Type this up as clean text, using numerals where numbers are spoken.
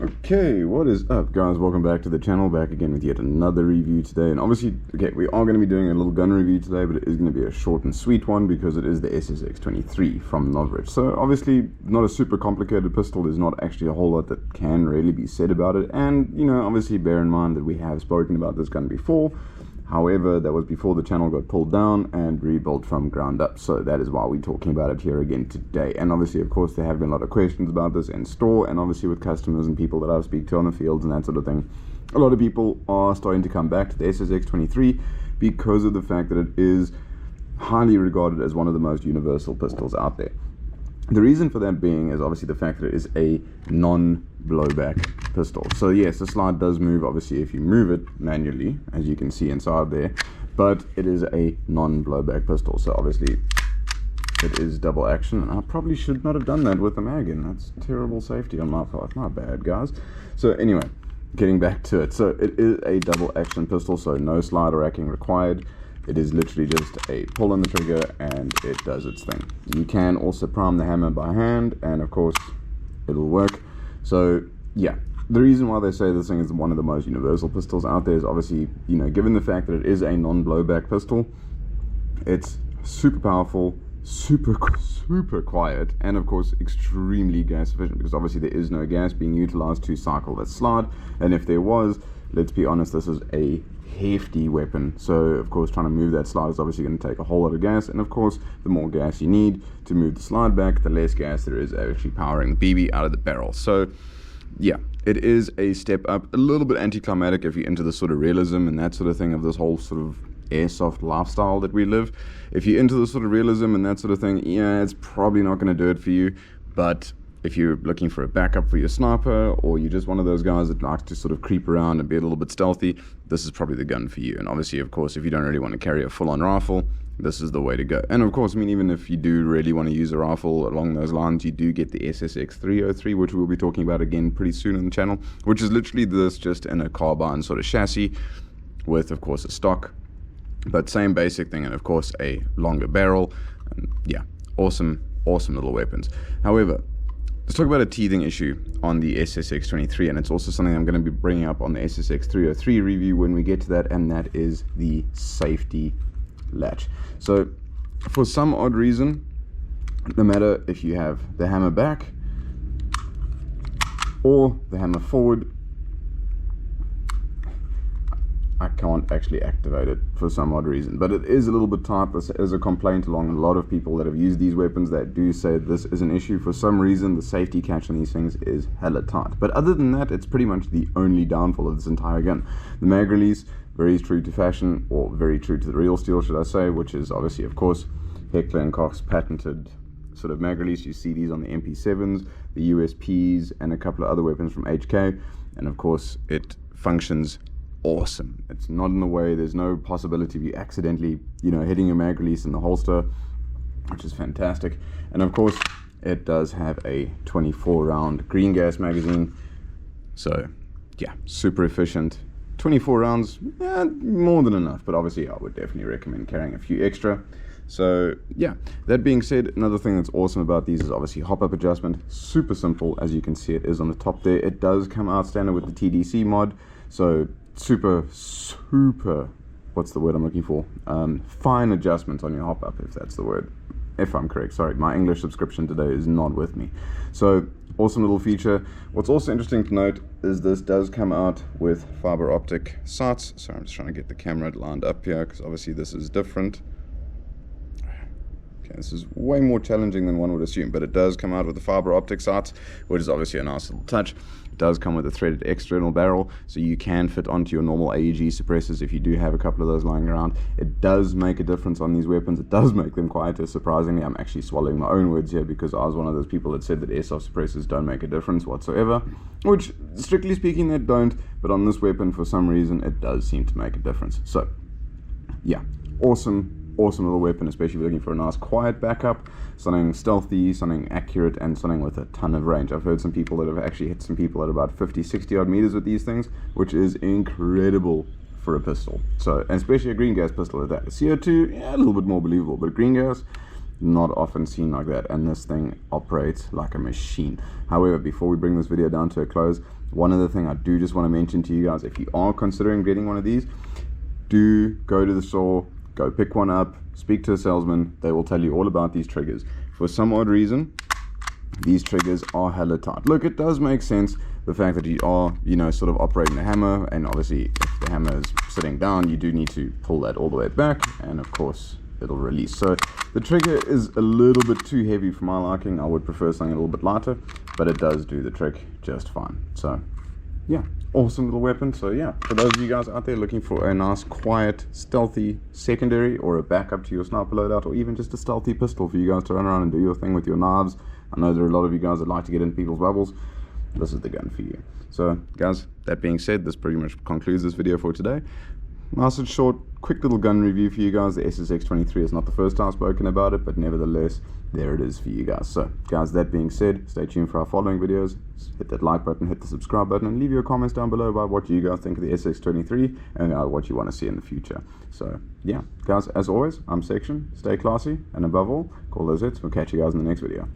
Okay, what is up, guys? Welcome back to the channel, back again with yet another review today. And obviously, okay, we are going to be doing a little gun review today, but it is going to be a short and sweet one because it is the SSX23 from Novritsch. So obviously, not a super complicated pistol. There's not actually a whole lot that can really be said about it. And, you know, obviously bear in mind that we have spoken about this gun before. However, that was before the channel got pulled down and rebuilt from ground up. So that is why we're talking about it here again today. And obviously, of course, there have been a lot of questions about this in store, and obviously with customers and people that I speak to on the fields and that sort of thing. A lot of people are starting to come back to the SSX23 because of the fact that it is highly regarded as one of the most universal pistols out there. The reason for that being is obviously the fact that it is a non-blowback pistol. So yes, the slide does move, obviously, if you move it manually, as you can see inside there, but it is a non-blowback pistol. So obviously it is double action, and I probably should not have done that with the mag in. That's terrible safety on my part. My bad, guys. So anyway, getting back to it. So it is a double action pistol, so no slide racking required. It is literally just a pull on the trigger and it does its thing. You can also prime the hammer by hand, and of course it'll work. So yeah, the reason why they say this thing is one of the most universal pistols out there is obviously, you know, given the fact that it is a non-blowback pistol, it's super powerful, super quiet, and of course extremely gas efficient, because obviously there is no gas being utilized to cycle that slide. And if there was, let's be honest, this is a hefty weapon, so of course trying to move that slide is obviously going to take a whole lot of gas, and of course the more gas you need to move the slide back, the less gas there is actually powering the BB out of the barrel. So yeah, it is a step up, a little bit anticlimactic if you're into the sort of realism and that sort of thing of this whole sort of airsoft lifestyle that we live. If you're into the sort of realism and that sort of thing, yeah, it's probably not going to do it for you. But if you're looking for a backup for your sniper, or you're just one of those guys that likes to sort of creep around and be a little bit stealthy, this is probably the gun for you. And obviously, of course, if you don't really want to carry a full-on rifle, this is the way to go. And of course, I mean, even if you do really want to use a rifle along those lines, you do get the SSX303, which we'll be talking about again pretty soon on the channel, which is literally this just in a carbine sort of chassis with, of course, a stock, but same basic thing, and of course a longer barrel. And yeah, awesome little weapons. However, let's talk about a teething issue on the SSX23, and it's also something I'm going to be bringing up on the SSX303 review when we get to that, and that is the safety latch. So for some odd reason, no matter if you have the hammer back or the hammer forward, I can't actually activate it for some odd reason, but it is a little bit tight. This is a complaint along a lot of people that have used these weapons that do say this is an issue. For some reason, the safety catch on these things is hella tight. But other than that, it's pretty much the only downfall of this entire gun. The mag release, very true to fashion, or very true to the real steel, should I say, which is obviously, of course, Heckler & Koch's patented sort of mag release. You see these on the MP7s, the USPs, and a couple of other weapons from HK, and of course, it functions awesome. It's not in the way. There's no possibility of you accidentally, you know, hitting a mag release in the holster, which is fantastic. And of course, it does have a 24 round green gas magazine. So yeah, super efficient. 24 rounds, more than enough, but obviously I would definitely recommend carrying a few extra. So yeah, that being said, another thing that's awesome about these is obviously hop-up adjustment. Super simple, as you can see it is on the top there. It does come out standard with the TDC mod, so super, what's the word I'm looking for? Fine adjustments on your hop-up, if that's the word. If I'm correct, sorry, my English subscription today is not with me. So awesome little feature. What's also interesting to note is this does come out with fiber optic sights. So I'm just trying to get the camera lined up here, because obviously this is different. Okay, this is way more challenging than one would assume, but it does come out with the fiber optic sights, which is obviously a nice little touch. It does come with a threaded external barrel, so you can fit onto your normal AEG suppressors if you do have a couple of those lying around. It does make a difference on these weapons. It does make them quieter, surprisingly. I'm actually swallowing my own words here, because I was one of those people that said that airsoft suppressors don't make a difference whatsoever, which strictly speaking they don't, but on this weapon for some reason it does seem to make a difference. So yeah, awesome little weapon, especially if you're looking for a nice quiet backup, something stealthy, something accurate, and something with a ton of range. I've heard some people that have actually hit some people at about 50-60 odd meters with these things, which is incredible for a pistol. So, and especially a green gas pistol like that. A CO2, yeah, a little bit more believable, but green gas, not often seen like that, and this thing operates like a machine. However, before we bring this video down to a close, one other thing I do just want to mention to you guys: if you are considering getting one of these, do go to the store, go pick one up, speak to a salesman. They will tell you all about these triggers. For some odd reason, these triggers are hella tight. Look, it does make sense, the fact that you are, you know, sort of operating the hammer, and obviously if the hammer is sitting down, you do need to pull that all the way back, and of course it'll release. So the trigger is a little bit too heavy for my liking. I would prefer something a little bit lighter, but it does do the trick just fine. So yeah, awesome little weapon. So yeah, for those of you guys out there looking for a nice, quiet, stealthy secondary, or a backup to your sniper loadout, or even just a stealthy pistol for you guys to run around and do your thing with your knives. I know there are a lot of you guys that like to get in people's bubbles. This is the gun for you. So guys, that being said, this pretty much concludes this video for today. Nice and short, quick little gun review for you guys. The SSX23 is not the first time I've spoken about it, but nevertheless, there it is for you guys. So guys, that being said, stay tuned for our following videos. Hit that like button, hit the subscribe button, and leave your comments down below about what you guys think of the SSX23 and what you want to see in the future. So yeah, guys, as always, I'm Section. Stay classy, and above all, call those hits. We'll catch you guys in the next video.